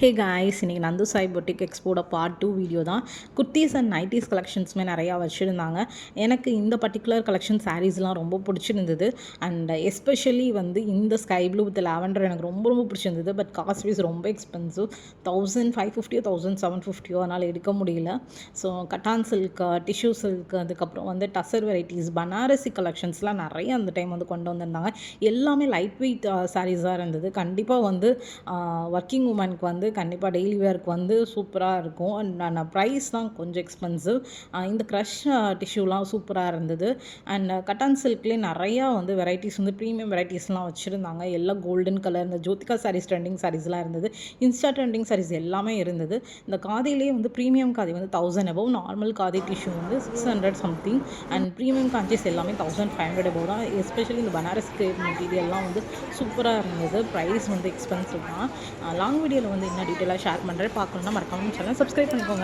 ஹே guys, இன்றைக்கி Nandu Sai boutique எக்ஸ்போட part 2 video தான். குர்த்திஸ் அண்ட் நைட்டிஸ் கலெக்ஷன்ஸுமே நிறையா வச்சுருந்தாங்க. எனக்கு இந்த பர்டிகுலர் கலெக்ஷன் சாரீஸ்லாம் ரொம்ப பிடிச்சிருந்தது. அண்ட் எஸ்பெஷலி வந்து இந்த ஸ்கை ப்ளூ வித் லாவெண்டர் எனக்கு ரொம்ப ரொம்ப பிடிச்சிருந்தது. பட் காஸ்ட் வைஸ் ரொம்ப எக்ஸ்பென்சிவ், 1550 1750, அதனால் எடுக்க முடியல. ஸோ கட்டான் சில்க், டிஷ்யூ சில்க், அதுக்கப்புறம் வந்து டசர் வெரைட்டிஸ், பனாரசி கலெக்ஷன்ஸ்லாம் நிறைய அந்த டைம் வந்து கொண்டு வந்திருந்தாங்க. எல்லாமே லைட் வெயிட் சாரீஸாக இருந்தது. கண்டிப்பாக வந்து ஒர்க்கிங் உமனுக்கு வந்து கண்டிப்பாக டெய்லி வேர்க்கு வந்து சூப்பராக இருக்கும். அண்ட் ப்ரைஸ் தான் கொஞ்சம் எக்ஸ்பென்சிவ். இந்த க்ரஷ் டிஷ்யூலாம் சூப்பராக இருந்தது. அண்ட் கட்டான் சில்க்லேயே நிறையா வந்து வெரைட்டிஸ் வந்து ப்ரீமியம் வெரைட்டிஸ்லாம் வச்சுருந்தாங்க. எல்லாம் கோல்டன் கலர், இந்த ஜோதிகா சாரீஸ் ட்ரெண்டிங் சாரீஸ்லாம் இருந்தது. இன்ஸ்டா ட்ரெண்டிங் சாரீஸ் எல்லாமே இருந்தது. இந்த காதிலே வந்து ப்ரீமியம் காதி வந்து 1000 above, நார்மல் காதி டிஷ்யூ வந்து 600 சம்திங், அண்ட் ப்ரீமியம் காஞ்சிஸ் எல்லாமே 1500 above தான். எஸ்பெஷலி இந்த பனாரஸ் கிரேப் மெட்டீரியல்லாம் வந்து சூப்பராக இருந்தது. ப்ரைஸ் வந்து எக்ஸ்பென்சிவ் தான். லாங் வீடியோவில் வந்து இன்னும் டீட்டெயிலாக ஷேர் பண்ணுறேன். பார்க்கணுன்னா மறக்காம சேனல் சப்ஸ்கிரைப் பண்ணிக்கோங்க.